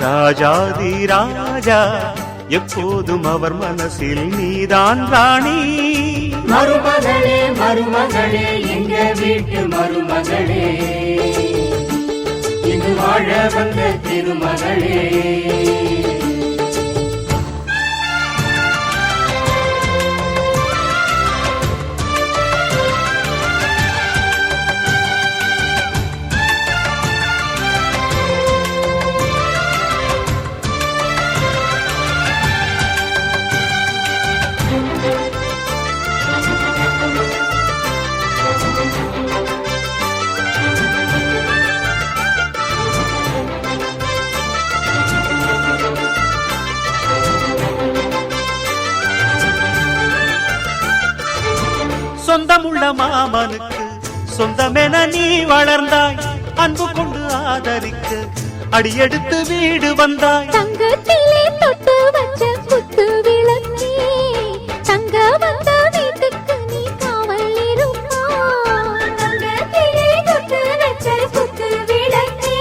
ராஜாதி ராஜா எப்போதும் அவர் மனசில் நீதான் ராணி. மருமகளே மருமகளே எங்க வீட்டு மருமகளே, இங்கு வாழ வந்த திருமகளே. சொந்தமுள்ள மாமனுக்கு சொந்தமென நீ வளர்ந்தாய், அன்பு கொண்டு ஆதரிக்க அடியெடுத்து வீடு வந்தாய். தங்கத்திலே தொட்டு வச்ச குத்து விளக்கே, தங்க வந்த வீட்டுக்கு நீ காவல் இருப்பாய். தங்கத்திலே தொட்டு வச்ச குத்து விளக்கே,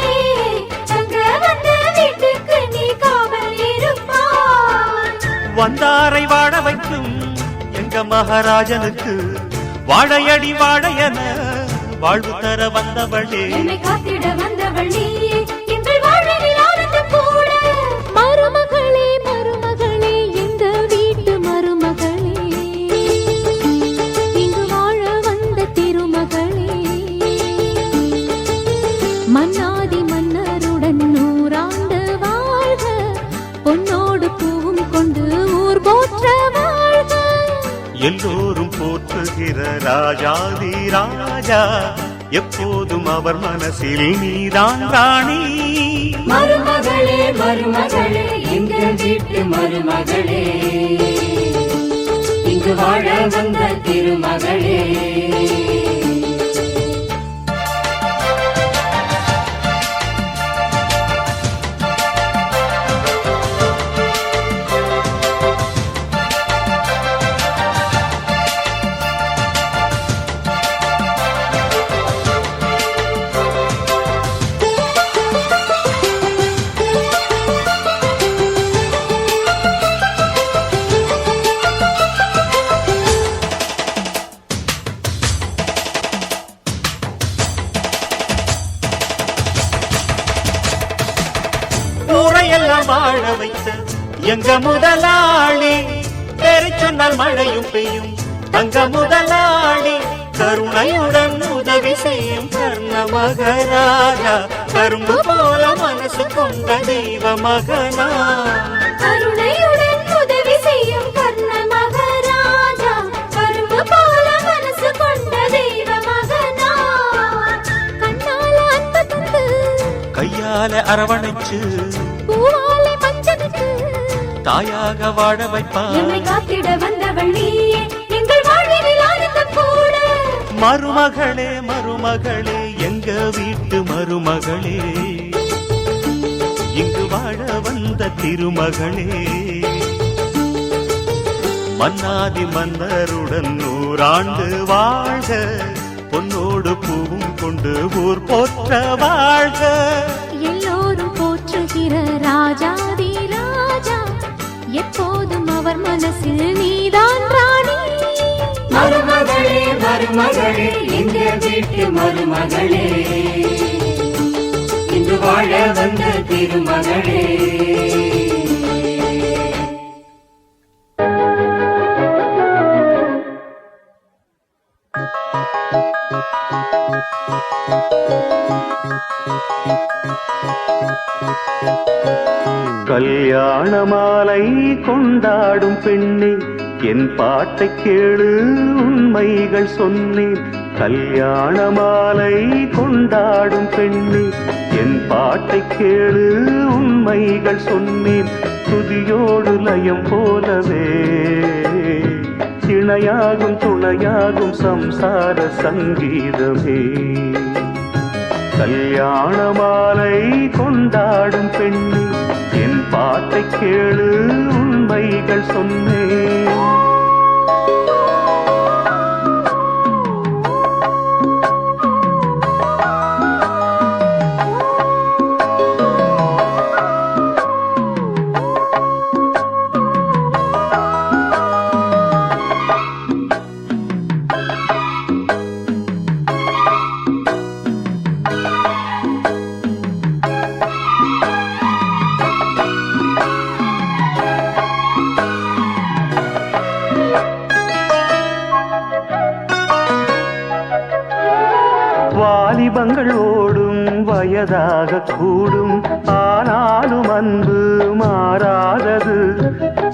தங்க வந்த வீட்டுக்கு நீ காவல் இருப்பாய். வந்தாரை வாழ வைக்கும் எங்க மகாராஜனுக்கு வாழையடி வாழையன வாழ்வு தர வந்தவளே. என்னை காத்திட வந்தவள் நீயே, எங்கள் வாழ்வில் ஆனந்தம் கூட. மருமகளே மருமகளே எங்க வீட்டு மருமகளே, இங்கு வாழ வந்த திருமகளே. மன்னாதி மன்னருடன் 100 ஆண்டு வாழ்க, பொன்னோடு பூவும் கொண்டு ஊர் போற்ற வாழ்க. எல்லோரும் போற்றுகிற ராஜாதி ராஜா எப்போதும் அவர் மனசில் நீதான் ராணி. மருமகளே மருமகளே எங்க வீட்டு மருமகளே, இங்கு வாழ வந்த திருமகளே. ஊரையெல்லாம் வாழ வைத்த எங்க முதலாளி, பேரை சொன்னால் மழையும் பெய்யும் தங்க முதலாளி. கருணையுடன் உதவி செய்யும் கர்ண மகராஜா, கரும்பு போல மனசு கொண்ட தெய்வ மகனா. கருணையுடன் உதவி செய்யும் கர்ண மகராஜா, கரும்பு போல மனசு கொண்ட தெய்வ மகனா. கண்ணால அன்பு தந்து, கையால அரவணைச்சு, பூவாலை மஞ்சனுக்கு தாயாக வாழ வைப்பார். என்னை காத்திட வந்தவள் நீயே, எங்கள் வாழ்வில் ஆனந்தம் கூட. மருமகளே மருமகளே எங்க வீட்டு மருமகளே, இங்கு வாழ வந்த திருமகளே. மன்னாதி மன்னருடன் 100 ஆண்டு வாழ்க, பொன்னோடு பூவும் கொண்டு ஊர் போற்ற வாழ்க. எல்லோரும் போற்றுகிற ராஜாதி ராஜா, எப்போதும் அவர் மனசில் நீதான் ராணி. மருமகளே மருமகளே எங்க வீட்டு மருமகளே, இன்று வாழ வந்த திருமகளே. கல்யாண மாலை கொண்டாடும் பெண்ணே, என் பாட்டை கேளு உண்மைகள் சொன்னேன். கல்யாண மாலை கொண்டாடும் பெண்ணே, என் பாட்டை கேளு உண்மைகள் சொன்னேன். துதியோடு லயம் போலவே இணையாகும் துணையாகும் சம்சார சங்கீதமே. கல்யாண மாலை கொண்டாடும் பெண்ணே, என் பாட்டை கேளு உண்மைகள் சொன்னேன். வயதாக கூடும் ஆனாலும் அன்பு மாறாதது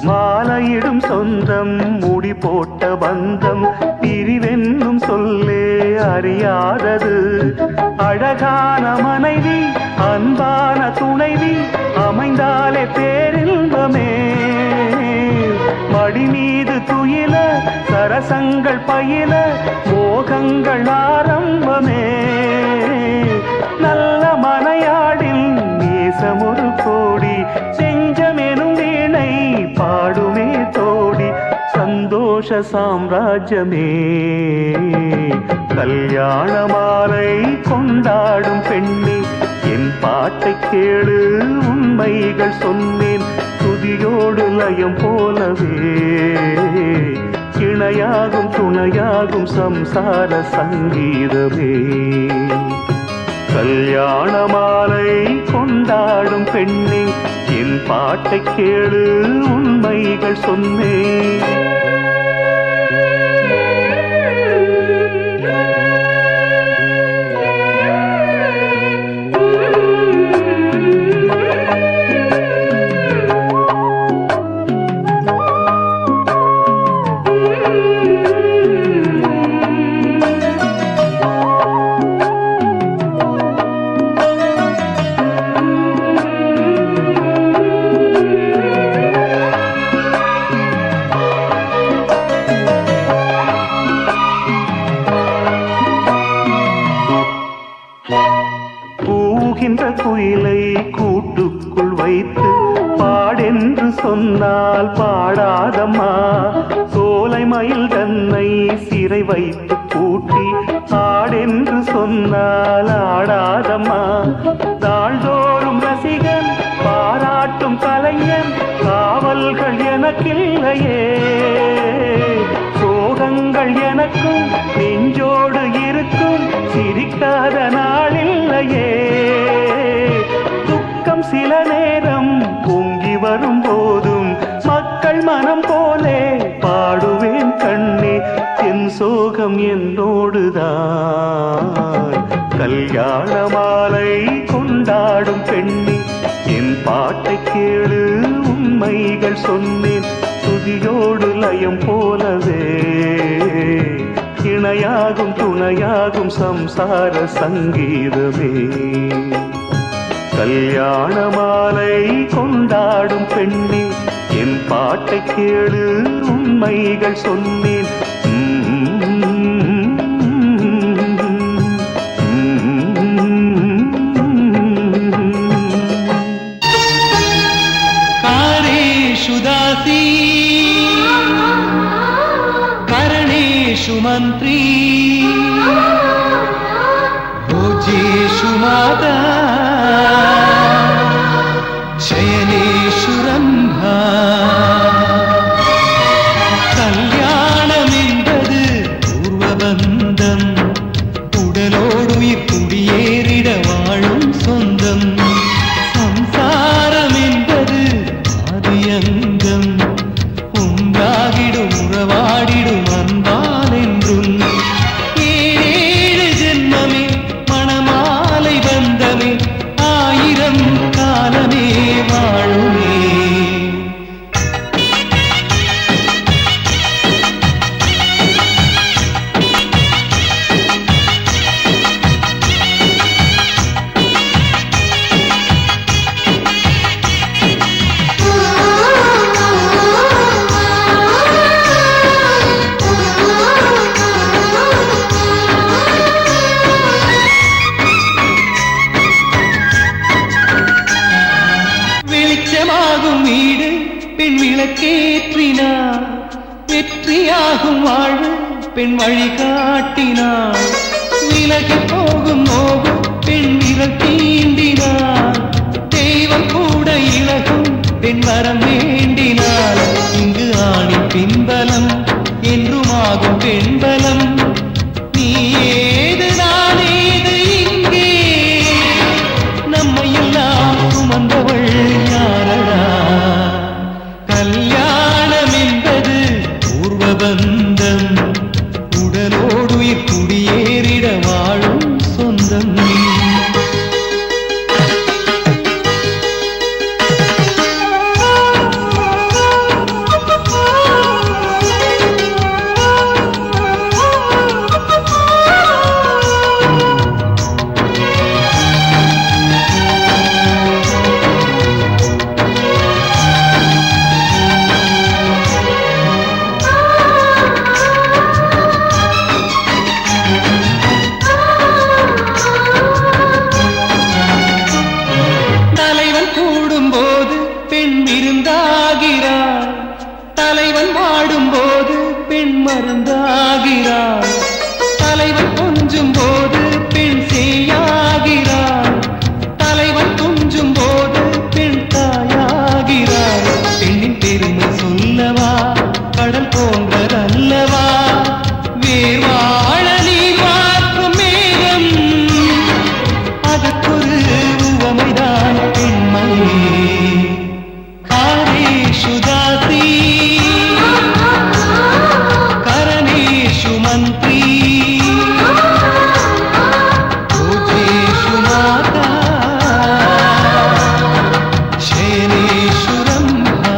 மாலையிடும் சொந்தம் முடி போட்ட பந்தம் பிரிவென்னும் சொல்லே அறியாதது அழகான மனைவி அன்பான துணைவி அமைந்தாலே பேரின்பமே மடி மீது துயில சரசங்கள் பயில மோகங்கள் ஆரம்பமே நல்ல மனையாடில் நேசமொரு கோடி செஞ்சமெனும் வீணை பாடுமே தோடி சந்தோஷ சாம்ராஜ்யமே கல்யாண மாலை கொண்டாடும் பெண்ணே என் பாட்டை கேளு உண்மைகள் சொன்னேன் துதியோடு லயம் போலவே இணையாகும் துணையாகும் சம்சார சங்கீதமே கல்யாண மாலை கொண்டாடும் பெண்ணே என் பாட்டை கேளு உண்மைகள் சொன்னேன் குயிலை கூட்டுக்குள் வைத்து பாடென்று சொன்னால் பாடாதம்மா சோலை மயில் தன்னை சிறை வைத்து பூட்டி ஆடென்று சொன்னால் ஆடாதம்மா நாள்தோறும் ரசிகன் பாராட்டும் கலைஞன் காவல்கள் எனக்கில்லையே சோகங்கள் எனக்கும் நெஞ்சோடு இருக்கும் சிரிக்காத நாளில்லையே துக்கம் சில நேரம் பொங்கி வரும் போதும் மக்கள் மனம் போலே பாடுவேன் கண்ணே என் சோகம் என்னோடுதான் கல்யாண மாலை கொண்டாடும் பெண்ணே என் பாட்டை கேளு உண்மைகள் சொன்னேன் துதியோடு லயம் போலவே இணையாகும் துணையாகும் சம்சார சங்கீதமே கல்யாண மாலை கொண்டாடும் பெண்ணே என் பாட்டை கேளு உண்மைகள் சொன்னேன் कारेषु दासी करणेषु मन्त्री भोजेषु माता शयनेषु रम्भा கல்யாணமென்பது பூர்வபந்தம் உடலோடுயிர் குடியேறிட வாழும் சொந்தம் சம்சாரம் என்பது ஆதியங்கம் உண்டாகிடும் உறவாடிடும் அன்பால் என்றும் ஏழு ஜென்மமே மணமாலை பந்தமே ஆயிரம் காலமே வாழுமே வெளிச்சமாகும் வீடு பெண் விளக்கேற்றினார் வெற்றியாகும் வாழ்வு பெண் வழிகாட்டினார் விலகி போகும் நோவும் பெண் விரல் தீண்டினார் தெய்வம் கூட இலகும் பெண் வரம் வேண்டினார் இங்கு ஆணின் பின்பலம் என்றுமாகும் பெண்பலம் நீ ஏது நான் ஏது இங்கே நம்மையெல்லாம் சுமந்தவள் யாரடா கல்யாணம் என்பது பூர்வபந்தம் உடலோடுயிர் குடியேறிட வாழும் சொந்தம் மருந்தாகிறாள். தலைவன் கொஞ்சும் போது பெண் சேயாகிறாள். தலைவன் கொஞ்சும் போது பெண் தாயாகிறாள். பெண்ணின் பெருமை சொல்லவா, கடல் போன்றதல்லவா, வேர்வாழ நீர் வார்க்கும் மேகம். அதற்கொரு உவமைதான் பெண்மை. காரேஷு தாசி கரணேஷு மந்திரி பூஜேஷு மாதா சேனேஷு ரம்பா.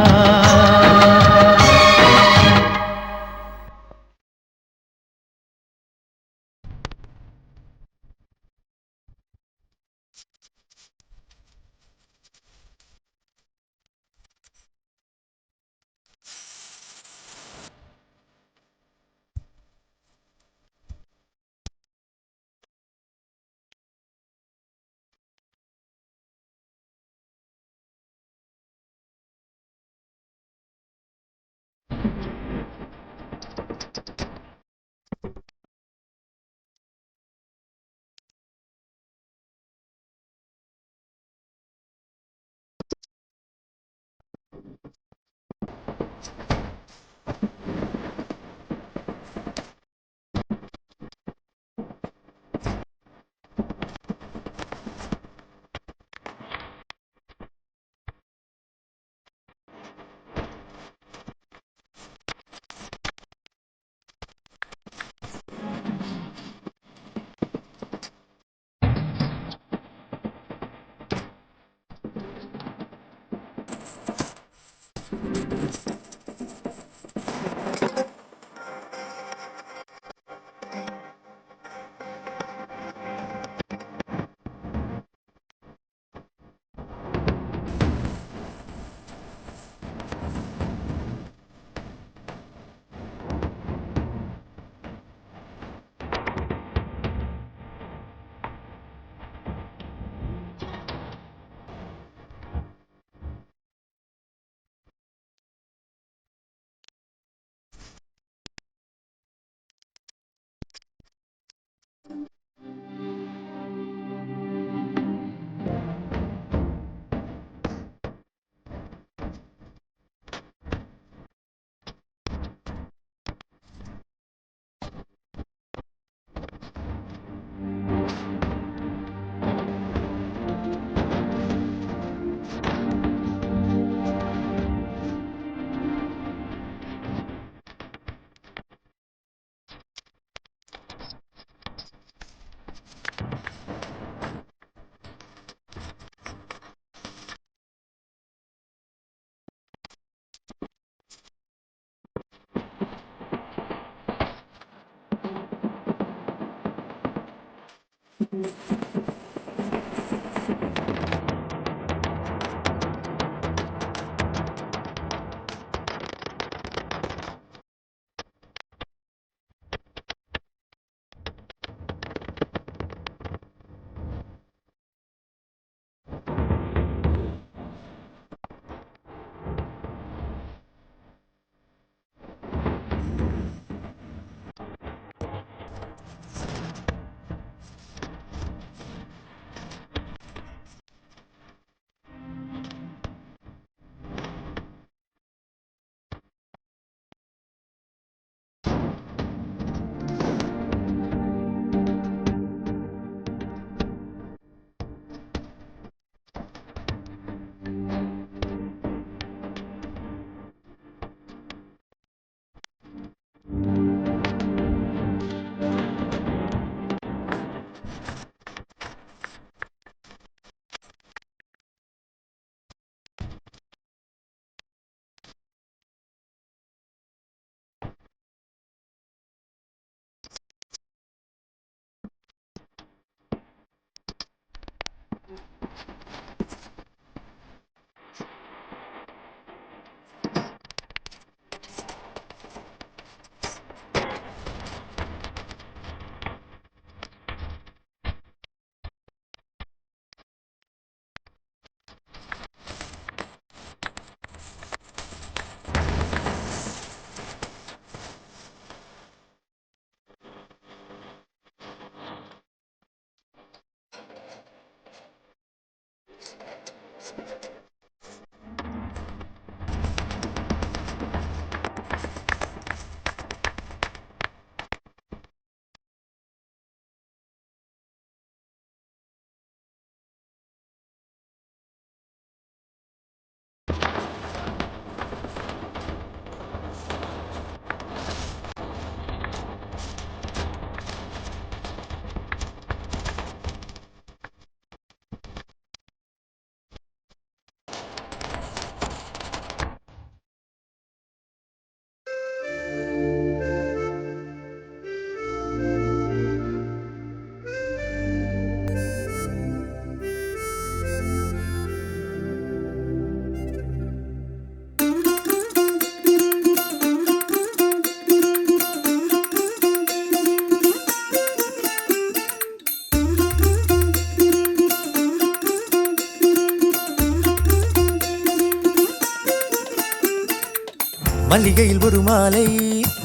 மல்லிகையில் ஒரு மாலை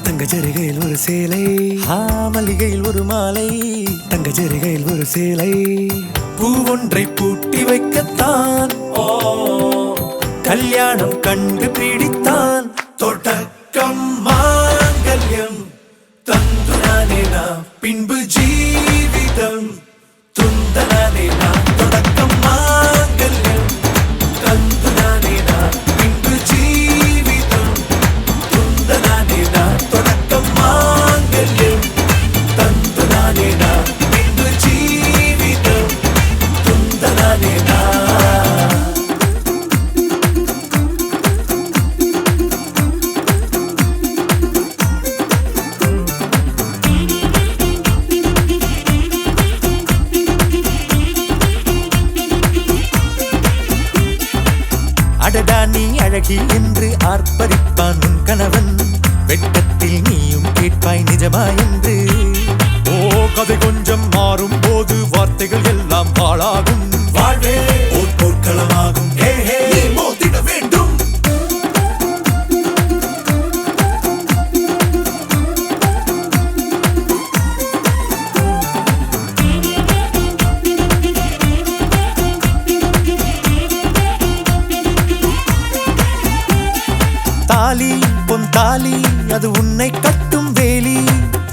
தங்க ஜரிகையில் ஒரு சேலை மல்லிகையில் ஒரு மாலை தங்க ஜரிகையில் ஒரு சேலை பூ ஒன்றை பூட்டி வைக்கத்தான் கல்யாணம் கண்டு பிடித்தான் தொடக்கம் மாங்கல்யம் தந்துனானே நாம் பின்பு ஜீவிதம் துந்தனானே நாம் தொடக்கம் மாங்கல்யம் தந்துனானே நாம் பின்பு ஜீவிதம் துந்தனானே நாம் தொடக்கம் மாங்கல்யம் தந்துனானே நாம் பின்பு ஜீவிதம் துந்தனானே நாம் அடடா நீ அழகி என்று ஆர்ப்பரிப்பான் உன் கணவன் வெட்கத்தில் நீயும் கேட்பாய் நிஜமா என்று கதை கொஞ்சம் மாறும் போது வார்த்தைகள் எல்லாம் பாழாகும் வாழ்வே ஓர் போர்க்களமாகும் மோதிட வேண்டும் தாலி பொன் தாலி அது உன்னை கட்டும் வேலி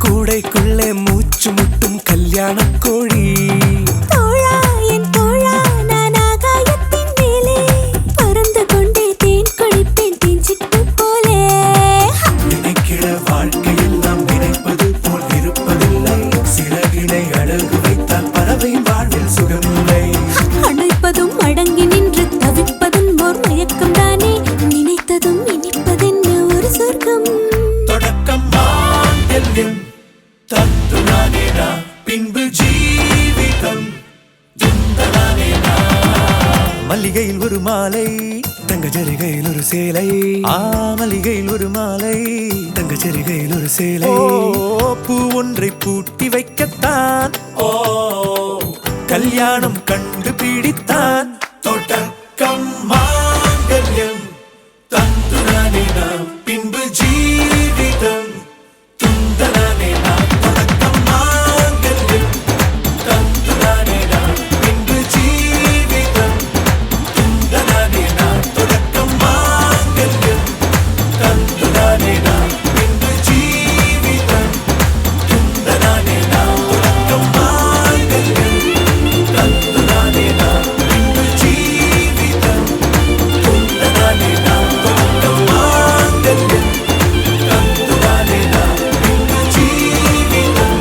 கூடைக்குள்ளே மூச்சு முட்டும் கல்யாண கோழி தோழா என் தோழா நான் ஆகாயத்தின் மேலே பறந்து கொண்டே தேன் குடிப்பேன் தேஞ்சிட்டு போலே நினைக்கிற வாழ்க்கையில் நாம் நினைப்பது போல் இருப்பதில்லை சிறகினை அழகு வைத்தால் பறவை வாழ்வில் சுகமில்லை அணைப்பதும் அடங்கி நின்று தவிப்பதும் ஓர் மயக்கம் தானே நினைத்ததும் இனிப்பதென்ன ஒரு சொர்க்கம் தொடக்கம் மாங்கல்யம் தந்துனானே நாம் பின்பு ஜீவிதம் துந்தனானே நாம் மல்லிகையில் ஒரு மாலை தங்க ஜரிகையில் ஒரு சேலை மல்லிகையில் ஒரு மாலை தங்க ஜரிகையில் ஒரு சேலை பூ ஒன்றை பூட்டி வைக்கத்தான் கல்யாணம் கண்டு பிடித்தான் தொடக்கம் மாங்கல்யம் தந்துனானே நாம் பின்பு ஜீவிதம் துந்தனானே நாம் தொடக்கம் மாங்கல்யம் தந்துனானே நாம் பின்பு ஜீவிதம் துந்தனானே நாம் தொடக்கம் மாங்கல்யம் தந்துனானே நாம் பின்பு ஜீவிதம் துந்தனானே நாம் தொடக்கம் மாங்கல்யம் தந்துனானே நாம் பின்பு ஜீவிதம் துந்தனானே நாம் தொடக்கம் மாங்கல்யம் தந்துனானே நாம் பின்பு ஜீவிதம்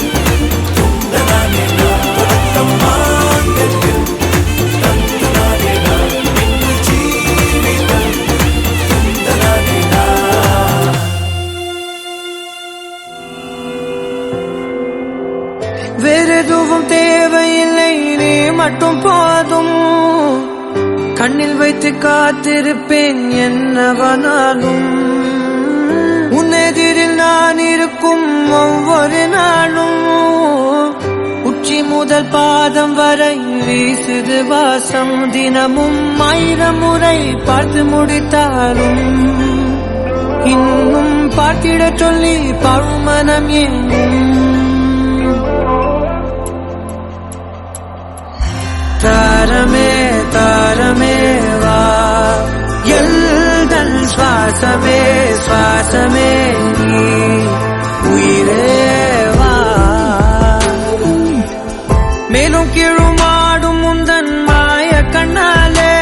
துந்தனானே நாம் தொடக்கம் மாங்கல்யம் தந்துனானே நாம் பின்பு ஜீவிதம் துந்தனானே நாம் வேறெதுவும் தேவையில்லை நீ மட்டும் போதும் கண்ணில் வைத்து காத்திருப்பேன் என்னவனாலும் உன்னெதிரில் நான் இருக்கும் ஒவ்வொரு நாளும் உச்சி முதல் பாதம் வரை வீசுது வாசம் தினமும் 1000 முறை பார்த்து முடித்தாலும் இன்னும் பார்த்திடச் சொல்லி பழுமனம் ஏனும் தாரமே தாரமே வா எல்தல் சுவாசமே சுவாசமே நீ உயிரே வா மேலும் கீழுமாடும் முந்தன் மாய கண்ணாலே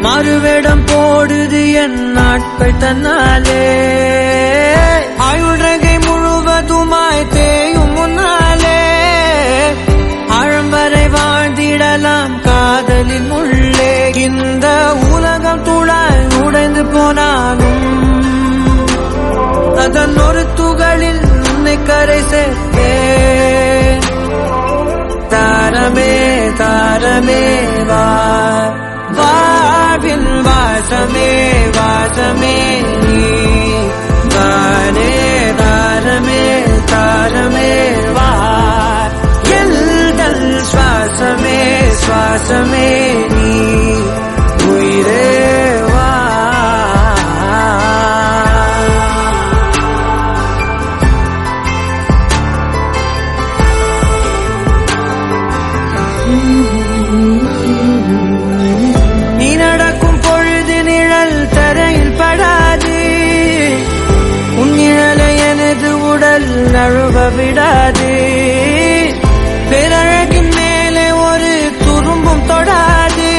மறுவேடம் போடுது என் நாட்கள் தன்னாலே ஆயுள்ரகை முழுவதுமாய் தேயும் முன்னாலே ஆழம் வரை வாழ்ந்திடலாம் காதலின் உள்ளே இந்த உலகம் துளாய் உடைந்து போனாலும் அதன் ஒரு துகளில் உன்னை கரை சேர்த்தேன் தாரமே தாரமே வா வாழ்வின் வாசமே வாசமே நீ தானே தாரமே தாரமே வா எல்தல் சுவாசமே சுவாசமே நீ உயிரே வா நழுவ விடாது. பேரழகின் மேலே ஒரு துரும்பும் தொடாது.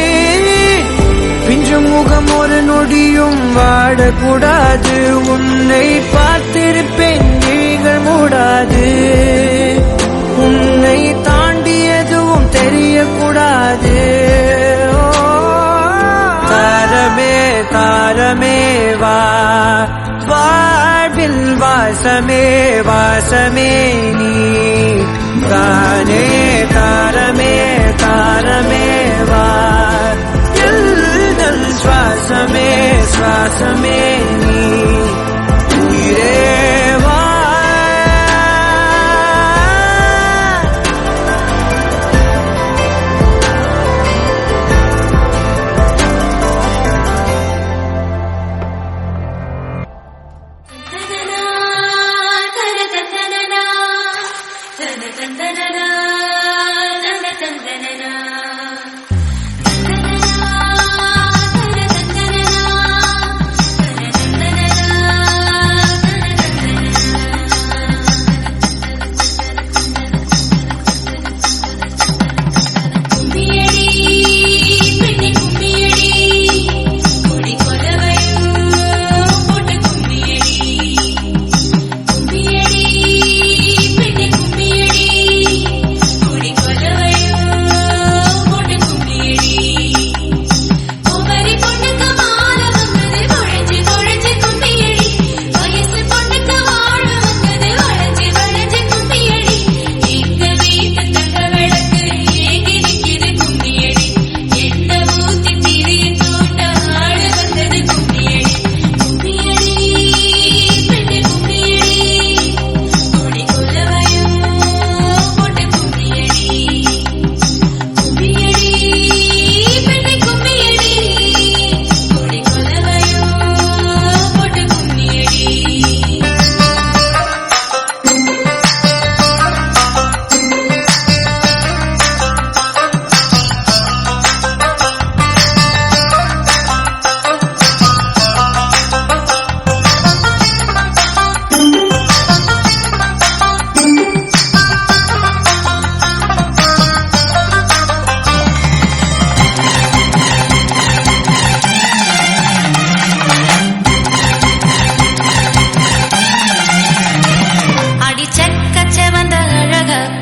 பிஞ்சு முகம் ஒரு நொடியும் வாடக்கூடாது. உன்னை பார்த்திருப்பேன் விழிகள் மூடாது. உன்னை தாண்டி எதுவும் தெரியக்கூடாது. தாரமே தாரமே வா, வாழ்வில் வாசமே வாசமே நீ தானே. தாரமே தாரமே வா, எல்தல் சுவாசமே சுவாசமே நீ உயிரே வா.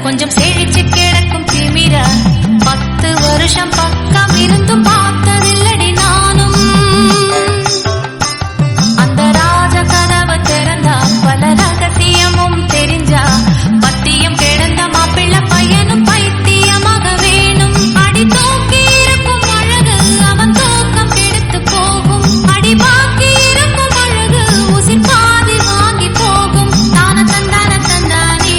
கொஞ்சம் செழிச்சு கிடக்கும் திமிரா 10 வருஷம் பக்கம் இருந்தும் பார்த்ததில்லடி நானும். அந்த ராஜ கதவை திறந்தா பல ரகசியமும் தெரிஞ்சா பத்தியம் கிடந்த மாப்பிள்ள பையனும் பைத்தியமாக வேணும். அடி தூக்கி இருக்கும் அழகு அவன் தூக்கம் கெடுத்து போகும். அடி பாக்கி இருக்கும் அழகு உசிர் பாதி வாங்கி போகும். தான தந்தான தந்தானே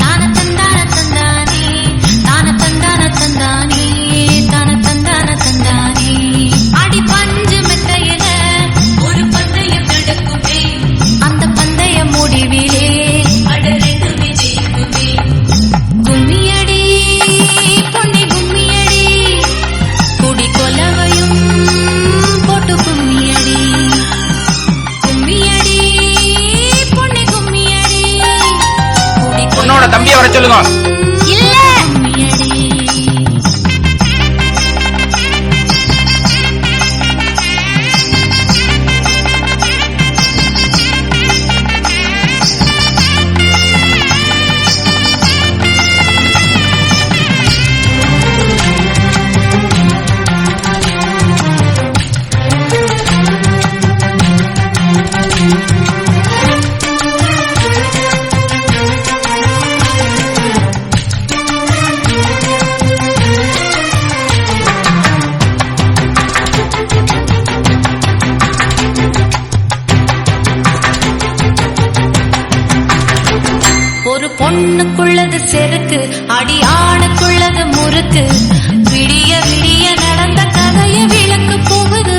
தான தந்தான தந்தானே தான தந்தான தந்தானே தான தந்தான தந்தானே. அடி பஞ்சு மெத்தையில ஒரு பந்தயம் நடக்குமே. அந்த பந்தய முடிவிலே அட ரெண்டுமே ஜெயிக்குமே. கும்மியடி பொன்னி கும்மியடி குடி கொலவையும் போட்டு கும்மியடி. கும்மியடி பொன்னி கும்மியடி குடி உன்னோட தம்பியை வர சொல்லுங்க. இல்ல கும்மியடி. ஒரு பொண்ணுக்குள்ளது செருக்கு, அடி ஆணுக்குள்ளது முறுக்கு. விடிய விடிய நடந்த கதைய விளக்கு போகுது.